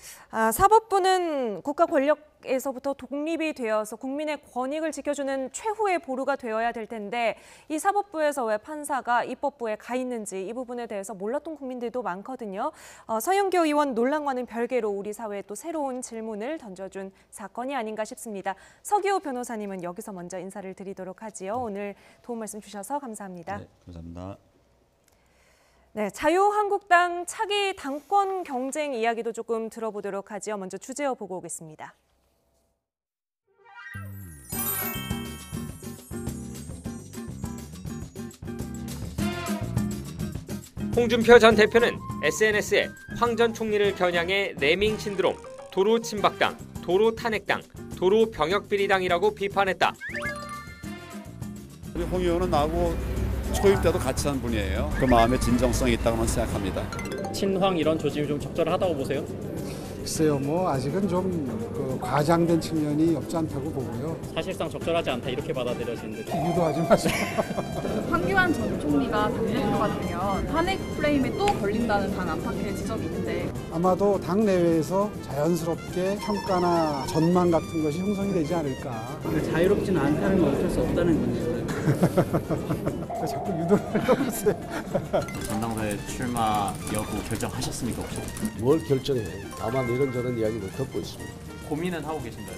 사법부는 국가 권력에서부터 독립이 되어서 국민의 권익을 지켜주는 최후의 보루가 되어야 될 텐데 이 사법부에서 왜 판사가 입법부에 가 있는지 이 부분에 대해서 몰랐던 국민들도 많거든요. 서영교 의원 논란과는 별개로 우리 사회에 또 새로운 질문을 던져준 사건이 아닌가 싶습니다. 서기호 변호사님은 여기서 먼저 인사를 드리도록 하지요. 오늘 도움 말씀 주셔서 감사합니다. 네, 감사합니다. 네, 자유한국당 차기 당권 경쟁 이야기도 조금 들어보도록 하지요. 먼저 주제어 보고 오겠습니다. 홍준표 전 대표는 SNS에 황 전 총리를 겨냥해 네밍 신드롬, 도로 친박당, 도로 탄핵당, 도로 병역비리당이라고 비판했다. 홍 의원은 나하고 초임 때도 같이 한 분이에요. 그 마음에 진정성이 있다고만 생각합니다. 친황 이런 조짐이 좀 적절하다고 보세요? 글쎄요, 뭐 아직은 좀 과장된 측면이 없지 않다고 보고요. 사실상 적절하지 않다 이렇게 받아들여지는데 유도하지 마세요. 황교안 전 총리가 당대표가 되면 탄핵 프레임에 또 걸린다는 당 안팎의 지적이 있는데 아마도 당 내외에서 자연스럽게 평가나 전망 같은 것이 형성이 되지 않을까. 자유롭지는 않다는 건 어쩔 수 없다는 건데요. 자꾸 유도를 하려고 하세요. 전당대회 출마 여부 결정하셨습니까 혹시? 뭘 결정해? 다만 이런저런 이야기를 듣고 있습니다. 고민은 하고 계신가요?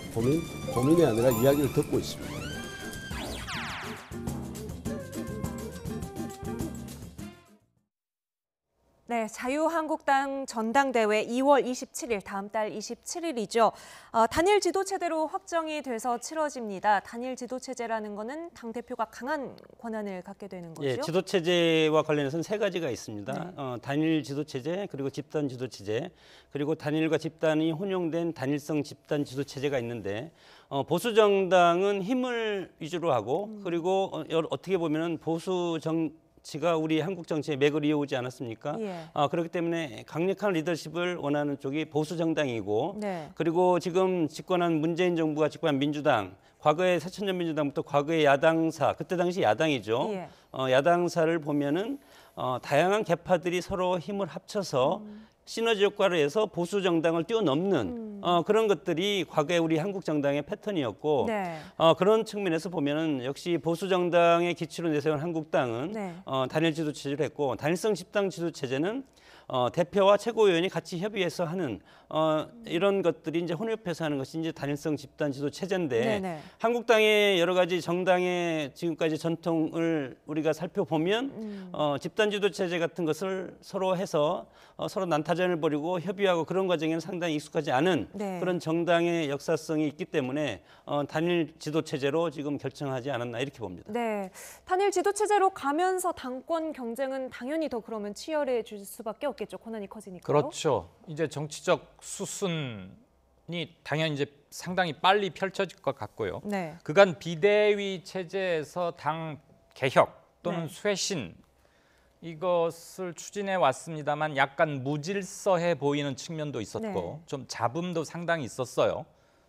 고민이 아니라 이야기를 듣고 있습니다. 네, 자유한국당 전당대회 2월 27일, 다음 달 27일이죠. 단일 지도체제로 확정이 돼서 치러집니다. 단일 지도체제라는 거는 당대표가 강한 권한을 갖게 되는 거죠? 예, 지도체제와 관련해서는 세 가지가 있습니다. 네. 단일 지도체제, 그리고 집단 지도체제, 그리고 단일과 집단이 혼용된 단일성 집단 지도체제가 있는데 보수 정당은 힘을 위주로 하고 그리고 어떻게 보면은 보수 정치가 우리 한국 정치의 맥을 이어오지 않았습니까? 예. 그렇기 때문에 강력한 리더십을 원하는 쪽이 보수 정당이고 네. 그리고 지금 집권한 문재인 정부가 집권한 민주당, 과거의 새천년 민주당부터 과거의 야당사, 그때 당시 야당이죠. 예. 야당사를 보면은 다양한 계파들이 서로 힘을 합쳐서 시너지 효과를 해서 보수 정당을 뛰어넘는 그런 것들이 과거에 우리 한국 정당의 패턴이었고 네. 그런 측면에서 보면은 역시 보수 정당의 기치로 내세운 한국당은 네. 단일 지도 체제를 했고 단일성 집단 지도 체제는 대표와 최고위원이 같이 협의해서 하는 이런 것들이 이제 혼합해서 하는 것이 이제 단일성 집단 지도 체제인데 네네. 한국당의 여러 가지 정당의 지금까지 전통을 우리가 살펴보면 집단 지도 체제 같은 것을 서로 해서 서로 난타전을 벌이고 협의하고 그런 과정에는 상당히 익숙하지 않은 네. 그런 정당의 역사성이 있기 때문에 단일 지도 체제로 지금 결정하지 않았나 이렇게 봅니다. 네, 단일 지도 체제로 가면서 당권 경쟁은 당연히 더 그러면 치열해질 수밖에 없겠죠. 권한이 커지니까요. 그렇죠. 이제 정치적 수순이 당연히 이제 상당히 빨리 펼쳐질 것 같고요. 네. 그간 비대위 체제에서 당 개혁 또는 네. 쇄신 이것을 추진해 왔습니다만 약간 무질서해 보이는 측면도 있었고 네. 좀 잡음도 상당히 있었어요.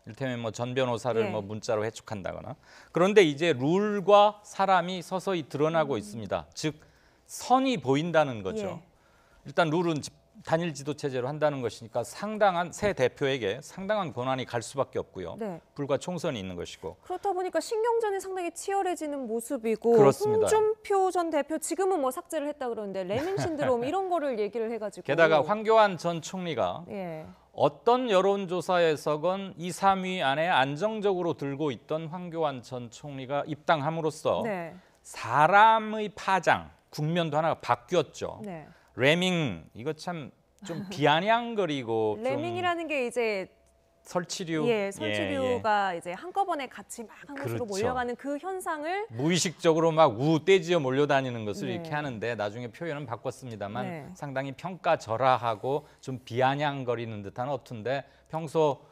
이를테면 뭐 전 변호사를 예. 뭐 문자로 해촉한다거나. 그런데 이제 룰과 사람이 서서히 드러나고 있습니다. 즉 선이 보인다는 거죠. 예. 일단 룰은 단일 지도 체제로 한다는 것이니까 상당한 새 대표에게 상당한 권한이 갈 수밖에 없고요. 네. 불과 총선이 있는 것이고. 그렇다 보니까 신경전이 상당히 치열해지는 모습이고 그렇습니다. 홍준표 전 대표 지금은 뭐 삭제를 했다 그러는데 레밍 신드롬 이런 거를 얘기를 해가지고 게다가 황교안 전 총리가 예. 어떤 여론조사에서건 2, 3위 안에 안정적으로 들고 있던 황교안 전 총리가 입당함으로써 네. 사람의 파장, 국면도 하나 바뀌었죠. 네. 레밍 이거 참 좀 비아냥거리고 좀 레밍이라는 게 이제 설치류, 예, 설치류가 이제 한꺼번에 같이 막 한 곳으로 그렇죠. 몰려가는 그 현상을 무의식적으로 막 우 떼지어 몰려다니는 것을 네. 이렇게 하는데 나중에 표현은 바꿨습니다만 네. 상당히 평가절하하고 좀 비아냥거리는 듯한 어투인데 평소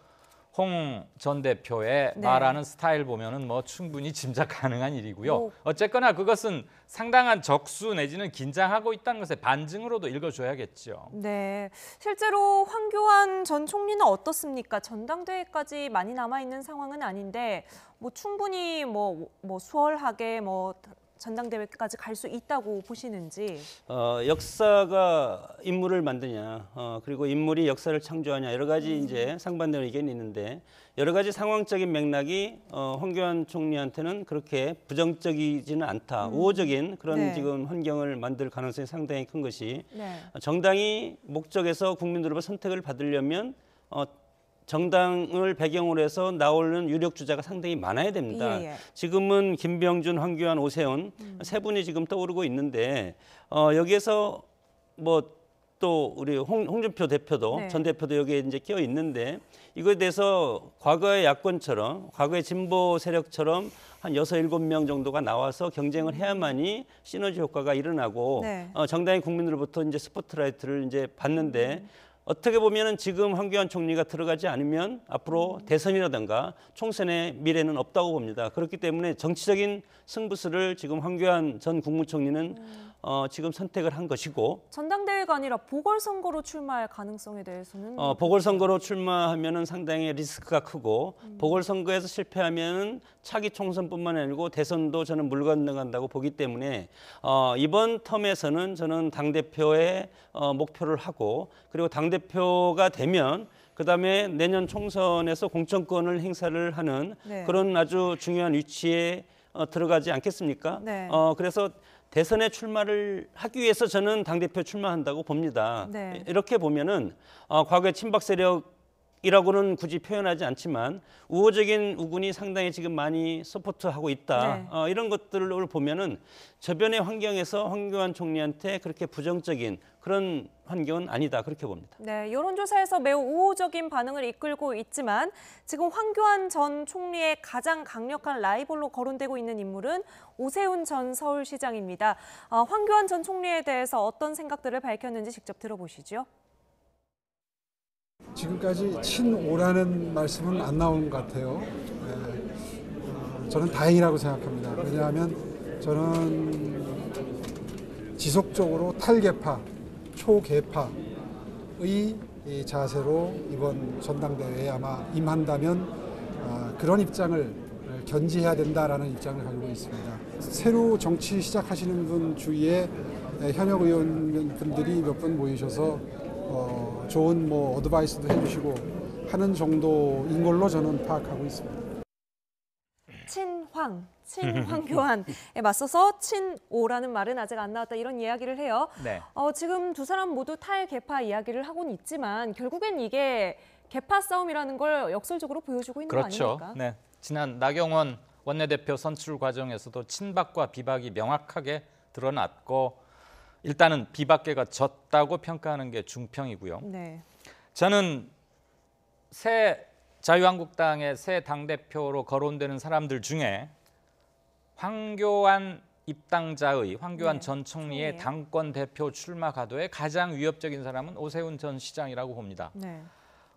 홍 전 대표의 네. 말하는 스타일 보면은 뭐 충분히 짐작 가능한 일이고요. 오. 어쨌거나 그것은 상당한 적수 내지는 긴장하고 있다는 것의 반증으로도 읽어줘야겠죠. 네, 실제로 황교안 전 총리는 어떻습니까? 전당대회까지 많이 남아 있는 상황은 아닌데 뭐 충분히 뭐 수월하게 뭐 전당대회까지 갈 수 있다고 보시는지. 역사가 인물을 만드냐, 그리고 인물이 역사를 창조하냐 여러 가지 이제 상반된 의견이 있는데 여러 가지 상황적인 맥락이 황교안 총리한테는 그렇게 부정적이지는 않다, 우호적인 그런 네. 지금 환경을 만들 가능성이 상당히 큰 것이 네. 정당이 목적에서 국민들로부터 선택을 받으려면 정당을 배경으로 해서 나오는 유력 주자가 상당히 많아야 됩니다. 예. 지금은 김병준, 황교안, 오세훈 세 분이 지금 떠오르고 있는데 여기에서 뭐 또 우리 홍준표 대표도 네. 전 대표도 여기에 이제 끼어 있는데 이거에 대해서 과거의 야권처럼 과거의 진보 세력처럼 한 6, 7명 정도가 나와서 경쟁을 해야만이 시너지 효과가 일어나고 네. 정당이 국민으로부터 이제 스포트라이트를 이제 받는데 어떻게 보면은 지금 황교안 총리가 들어가지 않으면 앞으로 대선이라든가 총선의 미래는 없다고 봅니다. 그렇기 때문에 정치적인 승부수를 지금 황교안 전 국무총리는 지금 선택을 한 것이고 전당대회가 아니라 보궐선거로 출마할 가능성에 대해서는 보궐선거로 출마하면은 상당히 리스크가 크고 보궐선거에서 실패하면은 차기 총선뿐만 아니고 대선도 저는 물 건너간다고 보기 때문에 이번 텀에서는 저는 당대표의 목표를 하고 그리고 당대표가 되면 그다음에 내년 총선에서 공천권을 행사를 하는 네. 그런 아주 중요한 위치에 들어가지 않겠습니까? 네. 그래서 대선에 출마를 하기 위해서 저는 당대표 출마한다고 봅니다. 네. 이렇게 보면은 과거의 친박 세력이라고는 굳이 표현하지 않지만 우호적인 우군이 상당히 지금 많이 서포트하고 있다. 네. 이런 것들을 보면은 저변의 환경에서 황교안 총리한테 그렇게 부정적인 그런 환경은 아니다. 그렇게 봅니다. 네, 여론조사에서 매우 우호적인 반응을 이끌고 있지만 지금 황교안 전 총리의 가장 강력한 라이벌로 거론되고 있는 인물은 오세훈 전 서울시장입니다. 황교안 전 총리에 대해서 어떤 생각들을 밝혔는지 직접 들어보시죠. 지금까지 친오라는 말씀은 안 나온 것 같아요. 저는 다행이라고 생각합니다. 왜냐하면 저는 지속적으로 탈개파, 초개파의 이 자세로 이번 전당대회에 아마 임한다면 그런 입장을 견지해야 된다라는 입장을 가지고 있습니다. 새로 정치 시작하시는 분 주위에 현역 의원분들이 몇 분 모이셔서 좋은 어드바이스도 해주시고 하는 정도인 걸로 저는 파악하고 있습니다. 친황교안에 맞서서 친오라는 말은 아직 안 나왔다 이런 이야기를 해요. 네. 지금 두 사람 모두 탈개파 이야기를 하고는 있지만 결국엔 이게 개파 싸움이라는 걸 역설적으로 보여주고 있는 그렇죠. 거 아닙니까? 네. 지난 나경원 원내대표 선출 과정에서도 친박과 비박이 명확하게 드러났고 일단은 비박계가 졌다고 평가하는 게 중평이고요. 네. 저는 새 자유한국당의 새 당대표로 거론되는 사람들 중에 황교안 입당자의 황교안 전 총리의 당권 대표 출마 가도에 가장 위협적인 사람은 오세훈 전 시장이라고 봅니다. 네.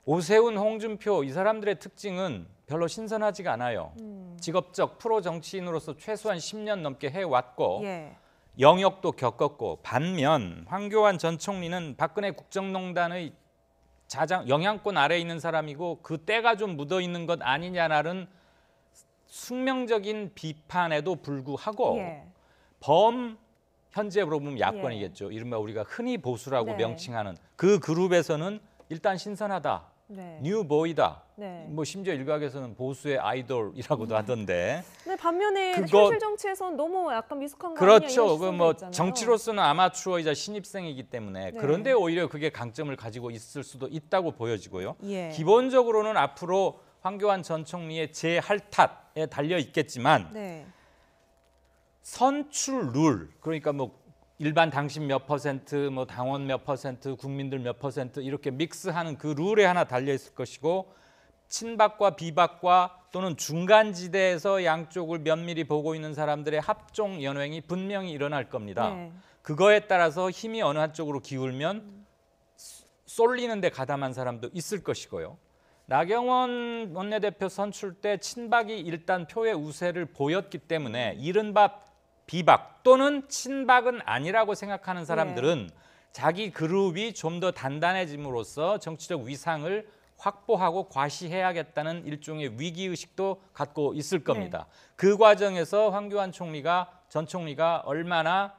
오세훈, 홍준표 이 사람들의 특징은 별로 신선하지가 않아요. 직업적 프로 정치인으로서 최소한 10년 넘게 해왔고 영역도 겪었고 반면 황교안 전 총리는 박근혜 국정농단의 영향권 아래에 있는 사람이고 그 때가 좀 묻어있는 것 아니냐라는 숙명적인 비판에도 불구하고 현재로 보면 야권이겠죠. 이른바 우리가 흔히 보수라고 명칭하는 그 그룹에서는 일단 신선하다. 뉴보이다. 뭐 심지어 일각에서는 보수의 아이돌이라고도 하던데. 네, 반면에 현실 정치에서는 너무 약간 미숙한 거 아니냐 이런 그렇죠. 시선도 있잖아요. 정치로서는 아마추어이자 신입생이기 때문에 그런데 오히려 그게 강점을 가지고 있을 수도 있다고 보여지고요. 기본적으로는 앞으로 황교안 전 총리의 재할탓에 달려 있겠지만 선출 룰 그러니까 일반 당신 몇 퍼센트, 당원 몇 퍼센트, 국민들 몇 퍼센트 이렇게 믹스하는 그 룰에 하나 달려 있을 것이고 친박과 비박과 또는 중간지대에서 양쪽을 면밀히 보고 있는 사람들의 합종 연횡이 분명히 일어날 겁니다. 그거에 따라서 힘이 어느 한쪽으로 기울면 쏠리는 데 가담한 사람도 있을 것이고요. 나경원 원내대표 선출 때 친박이 일단 표의 우세를 보였기 때문에 이른바 비박 또는 친박은 아니라고 생각하는 사람들은 자기 그룹이 좀 더 단단해짐으로써 정치적 위상을 확보하고 과시해야겠다는 일종의 위기의식도 갖고 있을 겁니다. 그 과정에서 황교안 전 총리가 얼마나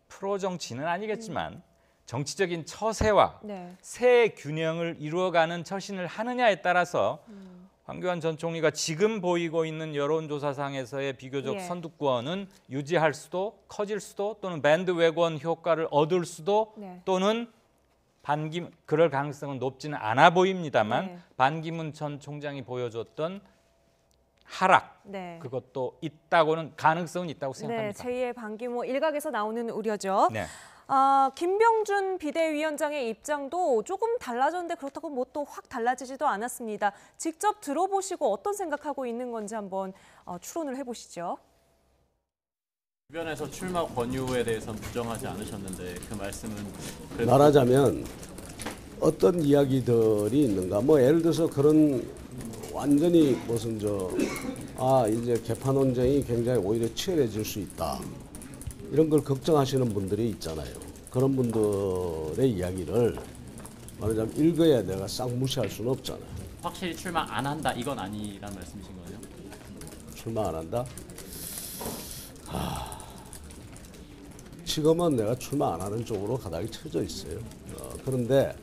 프로 정치는 아니겠지만 정치적인 처세와 새 균형을 이루어가는 처신을 하느냐에 따라서 황교안 전 총리가 지금 보이고 있는 여론조사상에서의 비교적 선두권은 유지할 수도 커질 수도 또는 밴드웨건 효과를 얻을 수도 또는 그럴 가능성은 높지는 않아 보입니다만 반기문 전 총장이 보여줬던 하락 그것도 있다고는 가능성은 있다고 생각합니다. 제2의 반기문 일각에서 나오는 우려죠. 김병준 비대위원장의 입장도 조금 달라졌는데 그렇다고 또 확 달라지지도 않았습니다. 직접 들어보시고 어떤 생각하고 있는 건지 한번 추론을 해보시죠. 주변에서 출마 권유에 대해서는 부정하지 않으셨는데 그 말씀은 말하자면 어떤 이야기들이 있는가 예를 들어서 그런 완전히 무슨 이제 개파 논쟁이 굉장히 오히려 치열해질 수 있다. 이런 걸 걱정하시는 분들이 있잖아요. 그런 분들의 이야기를 말하자면 읽어야 내가 싹 무시할 수는 없잖아요. 확실히 출마 안 한다 이건 아니란 말씀이신 거예요? 출마 안 한다? 지금은 내가 출마 안 하는 쪽으로 가닥이 쳐져 있어요. 그런데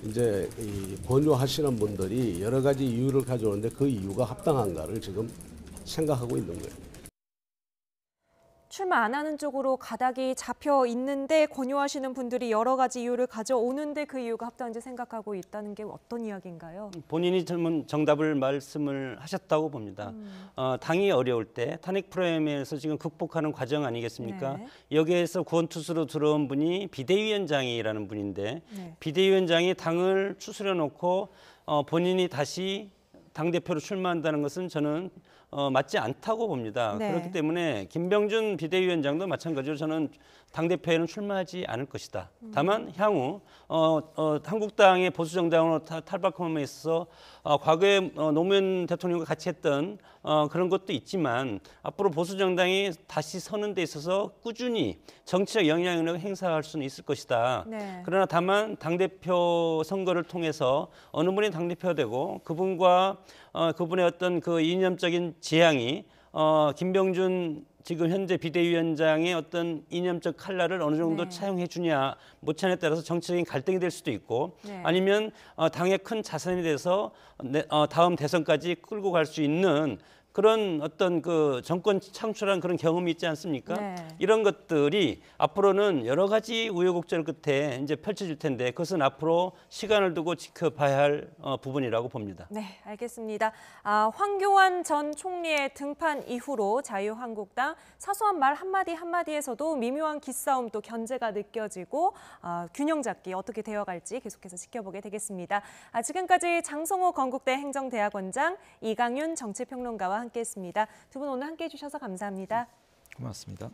이제 이 권유하시는 분들이 여러 가지 이유를 가져오는데 그 이유가 합당한가를 지금 생각하고 있는 거예요. 출마 안 하는 쪽으로 가닥이 잡혀 있는데 권유하시는 분들이 여러 가지 이유를 가져오는데 그 이유가 합당한지 생각하고 있다는 게 어떤 이야기인가요? 본인이 정답을 말씀을 하셨다고 봅니다. 당이 어려울 때 탄핵 프로그램에서 지금 극복하는 과정 아니겠습니까? 여기에서 구원투수로 들어온 분이 비대위원장이라는 분인데 비대위원장이 당을 추스려 놓고 본인이 다시 당대표로 출마한다는 것은 저는 맞지 않다고 봅니다. 그렇기 때문에 김병준 비대위원장도 마찬가지로 저는 당대표에는 출마하지 않을 것이다. 다만 향후 한국당의 보수정당으로 탈바꿈에 있어서 과거에 노무현 대통령과 같이 했던 그런 것도 있지만 앞으로 보수 정당이 다시 서는 데 있어서 꾸준히 정치적 영향력을 행사할 수는 있을 것이다. 네. 그러나 다만 당대표 선거를 통해서 어느 분이 당대표가 되고 그분과 그분의 어떤 그 이념적인 지향이 김병준 지금 현재 비대위원장의 어떤 이념적 칼날을 어느 정도 네. 차용해 주냐 못하냐에 따라서 정치적인 갈등이 될 수도 있고 네. 아니면 당의 큰 자산이 돼서 다음 대선까지 끌고 갈 수 있는 그런 어떤 그 정권 창출한 그런 경험이 있지 않습니까? 네. 이런 것들이 앞으로는 여러 가지 우여곡절 끝에 이제 펼쳐질 텐데 그것은 앞으로 시간을 두고 지켜봐야 할 부분이라고 봅니다. 네, 알겠습니다. 황교안 전 총리의 등판 이후로 자유한국당 사소한 말 한마디에서도 미묘한 기싸움 또 견제가 느껴지고 균형 잡기 어떻게 되어갈지 계속해서 지켜보게 되겠습니다. 지금까지 장성호 건국대 행정대학원장, 이강윤 정치평론가와 함께했습니다. 두 분 오늘 함께해 주셔서 감사합니다. 고맙습니다.